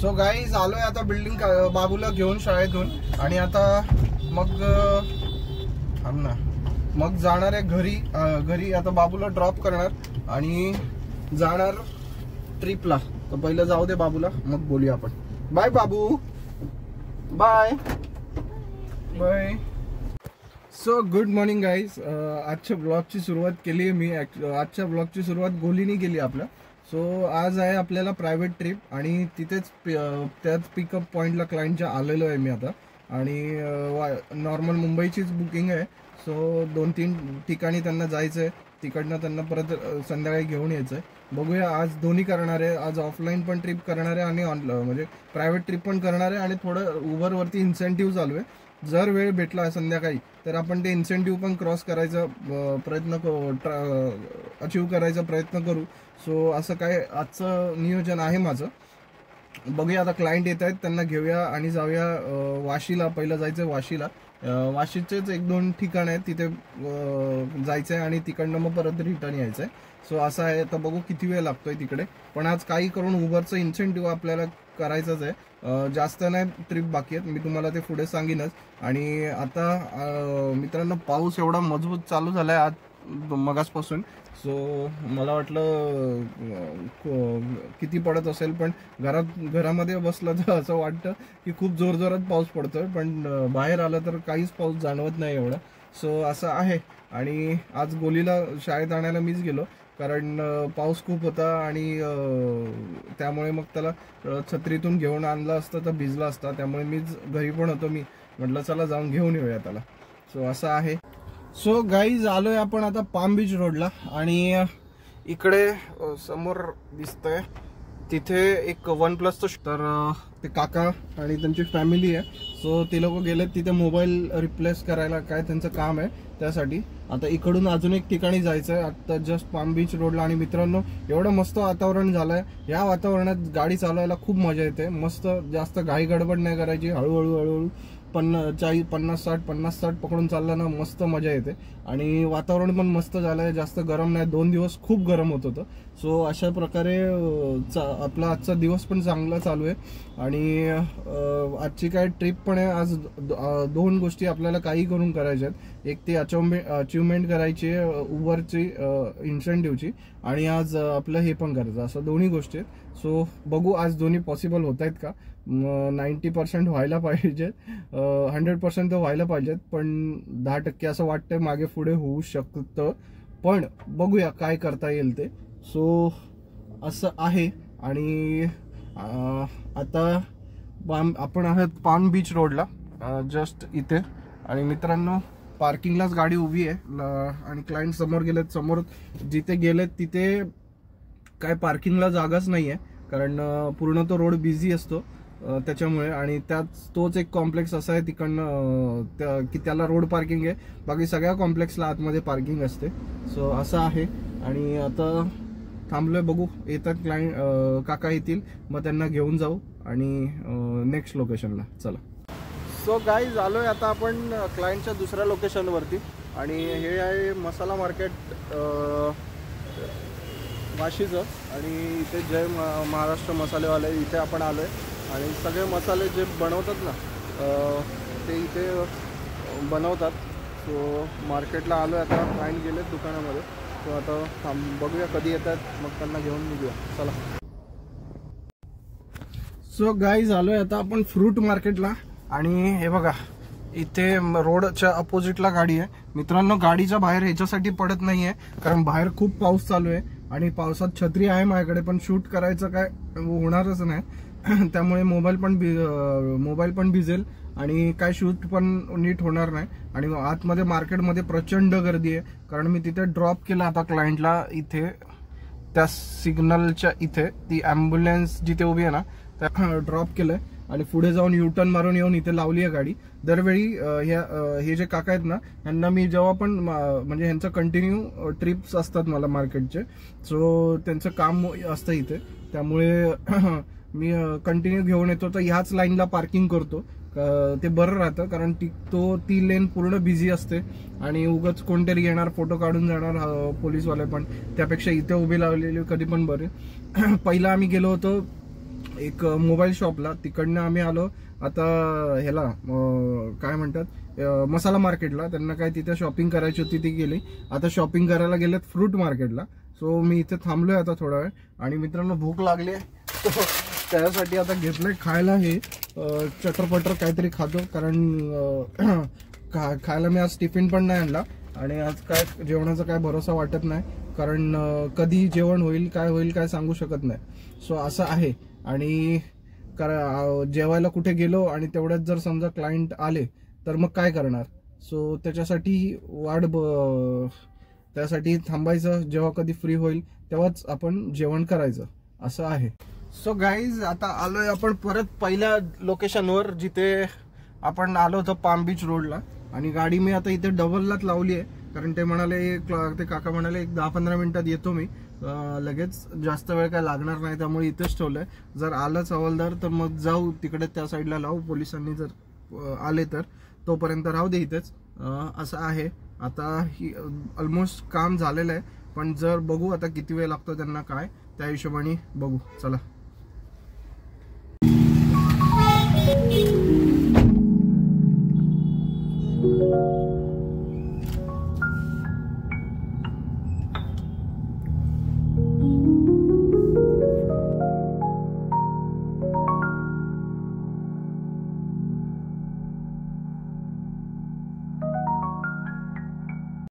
So guys आलोय आता building बाबूला घेऊन शाळेतून आणि आता मग जाणार आहे घरी आता बाबूला ड्रॉप करणार आणि जाणार ट्रिपला. तर पहिलं जाऊ दे बाबूला, मग बोलूया आपण. बाय बाबू, bye bye. So good morning guys. आजच्या ब्लॉगची सुरुवात केली आहे मी. आजच्या ब्लॉगची सुरुवात गोलीनी केली आपल्या. सो आज आहे आपल्याला प्रायव्हेट ट्रिप आणि तिथेच त्याच पिकअप पॉईंटला क्लायंटच्या आलेलो आहे मी आता. आणि नॉर्मल मुंबईचीच बुकिंग आहे. सो 2-3 ठिकाणी त्यांना जायचं आहे. तिकडनं त्यांना परत संध्याकाळी घेऊन यायचं आहे. बघूया आज दोन्ही करणार आहे. आज ऑफलाईन पण ट्रिप करणार आहे आणि म्हणजे प्रायव्हेट ट्रिप पण करणार आहे. आणि थोडं उबरवरती इन्सेंटिव्ह चालू आहे. जर वेळ भेटला संध्याकाळी तर आपण ते इन्सेंटिव्ह पण क्रॉस करायचा अचीव्ह करायचा प्रयत्न करू. सो असं काय आजचं नियोजन आहे माझं. बघूया आता क्लायंट येत आहेत, त्यांना घेऊया आणि जाऊया वाशीला. पहिलं जायचं आहे वाशीला. वाशीचेच 1-2 ठिकाण आहेत, तिथे जायचं आहे आणि तिकडनं मग परत रिटर्न यायचं आहे. सो असं आहे. तर बघू किती वेळ लागतोय तिकडे. पण आज काही करून उबरचं इन्सेंटिव्ह आपल्याला करायचंच आहे. जास्त नाही ट्रिप बाकी आहेत, मी तुम्हाला ते पुढे सांगेनच. आणि आता मित्रांनो पाऊस एवढा मजबूत चालू झाला आहे आज मगासपासून. सो मला वाटलं किती पडत असेल, पण घरामध्ये बसलं तर असं वाटतं की खूप जोरजोरात पाऊस पडतोय. पण बाहेर आलं तर काहीच पाऊस जाणवत नाही एवढा. सो असं आहे. आणि आज गोलीला शाळेत आणायला मीच गेलो, कारण पाऊस खूप होता आणि त्यामुळे मग त्याला छत्रीतून घेऊन आणलं असतं तर भिजला असता. त्यामुळे मीच घरी पण होतो. मी म्हटलं चला जाऊन घेऊन येऊया त्याला. सो असं आहे. सो गाईज आलोय आपण आता पाम बीच रोडला. आणि इकडे समोर दिसतंय तिथे एक OnePlus तर ते काका आणि त्यांची फॅमिली आहे. सो ते लोक गेलेत तिथे मोबाईल रिप्लेस करायला, काय त्यांचं काम आहे त्यासाठी. आता इकडून अजून एक ठिकाणी जायचं आहे, आता जस्ट पाम बीच रोडला. आणि मित्रांनो एवढं मस्त वातावरण झालंय. या वातावरणात गाडी चालवायला खूप मजा येते. मस्त जास्त घाई गडबड नाही करायची. हळूहळू 50-60 पकडून चाललं ना मस्त मजा येते. आणि वातावरण पण मस्त झालंय, जास्त गरम नाही. 2 दिवस खूप गरम होत होतं. सो अशा प्रकारे आपला आजचा दिवस पण चांगला चालू आहे. आणि आजची काय ट्रिप पण आहे. आज 2 गोष्टी आपल्याला काही करून करायच्या आहेत. एक ती अचिव्हमेंट करायची आहे उबरची इन्सेंटिव्हची, आणि आज आपलं हे पण करायचं. असं 2 गोष्टी आहेत. सो बघू आज दोन्ही पॉसिबल होत आहेत का. 90% व्हायला पाहिजेत, 100% तर व्हायला पाहिजेत. पण 10% असं वाटतंय मागे पुढे होऊ शकतं. पण बघूया काय करता येईल ते. सो असं आहे. आणि आता आपण आहोत पाम बीच रोडला जस्ट इथे. आणि मित्रांनो पार्किंगलाच गाडी उभी आहे आणि क्लायंट समोर गेलेत. समोर जिथे गेलेत तिथे काय पार्किंगला जागाच नाही आहे, कारण पूर्ण तो रोड बिझी असतो त्याच्यामुळे. आणि तोच एक कॉम्प्लेक्स असा आहे तिकडनं की त्याला रोड पार्किंग आहे, बाकी सगळ्या कॉम्प्लेक्सला आतमध्ये पार्किंग असते. सो असं आहे. आणि आता थांबलोय, बघू येतात क्लायंट, काका येतील मग त्यांना घेऊन जाऊ आणि नेक्स्ट लोकेशनला. चला. सो गाईज आलोय आता आपण क्लायंटच्या दुसऱ्या लोकेशनवरती. आणि हे आहे मसाला मार्केट वाशीचं. आणि इथे जय महाराष्ट्र मसालेवाले इथे आपण आलोय. आणि सगळे मसाले जे बनवतात ना ते इथे बनवतात. सो मार्केटला आलोय आता. क्लायंट गेलेत दुकानामध्ये. सो आता बघूया कधी येतात, मग त्यांना घेऊन निघूया. चला. सो गाईज आलोय आता आपण फ्रूट मार्केटला. आणि हे बघा इथे रोडच्या अपोजिटला गाडी आहे. मित्रांनो गाडीच्या बाहेर ह्याच्यासाठी पडत नाहीये, कारण बाहेर खूप पाऊस चालू आहे आणि पावसात छत्री आहे माझ्याकडे, पण शूट करायचं काय होणारच नाही. त्यामुळे मोबाईल पण भिजेल आणि काय शूट पण नीट होणार नाही. आणि आतमध्ये मार्केटमध्ये प्रचंड गर्दी आहे, कारण मी तिथे ड्रॉप केला आता क्लायंटला. इथे त्या सिग्नलच्या इथे ती ॲम्ब्युलन्स जिथे उभी आहे ना त्या ड्रॉप केलंय. आणि पुढे जाऊन युटर्न मारून येऊन इथे लावली आहे गाडी. दरवेळी हे जे काका आहेत ना यांना मी जेव्हा पण म्हणजे ह्यांचं कंटिन्यू ट्रिप्स असतात मला मार्केटचे. सो त्यांचं काम असतं इथे, त्यामुळे मी कंटिन्यू घेऊन येतो. तर ह्याच लाईनला पार्किंग करतो, ते बरं राहतं, कारण ती लेन पूर्ण बिझी असते आणि उगाच कोणतरी येणार फोटो काढून जाणार पोलीसवाले पण, त्यापेक्षा इथे उभे लावलेले कधी पण बरे. पहिला आम्ही गेलो होतो एक मोबाईल शॉपला, तिकडनं आम्ही आलो आता ह्याला काय म्हणतात मसाला मार्केटला. त्यांना काय तिथे शॉपिंग करायची होती ती गेली. आता शॉपिंग करायला गेलेत फ्रूट मार्केटला. सो मी इथे थांबलोय आता थोडा वेळ. आणि मित्रांनो भूक लागली आहे त्यासाठी आता घेतलंय खायला हे चटरपटर काहीतरी खातो, कारण खायला मी आज टिफिन पण नाही आणला. आणि आज काय जेवणाचा काय भरोसा वाटत नाही, कारण कधी जेवण होईल काय सांगू शकत नाही. सो असं आहे. आणि जेवायला कुठे गेलो आणि तेवढ्यात जर समजा क्लायंट आले तर मग काय करणार. सो त्याच्यासाठी त्यासाठी थांबायचं, जेव्हा कधी फ्री होईल तेव्हाच आपण जेवण करायचं, असं आहे. सो गाईज आता आलोय आपण परत पहिल्या लोकेशनवर जिथे आपण आलो होतो, पाम बीच रोडला. आणि गाडी मी आता इथे डबललाच लावली आहे, कारण ते काका म्हणाले एक 10-15 मिनिटात येतो मी, लगेच जास्त वेळ काय लागणार नाही, त्यामुळे इथेच ठेवलंय. जर आलंच हवालदार तर मग जाऊ तिकडे त्या साईडला लावू, पोलिसांनी जर आले तर तोपर्यंत राहू दे इथेच, असं आहे. आता ही ऑलमोस्ट काम झालेलं आहे, पण जर बघू आता किती वेळ लागतो त्यांना काय, त्या हिशोबाने बघू. चला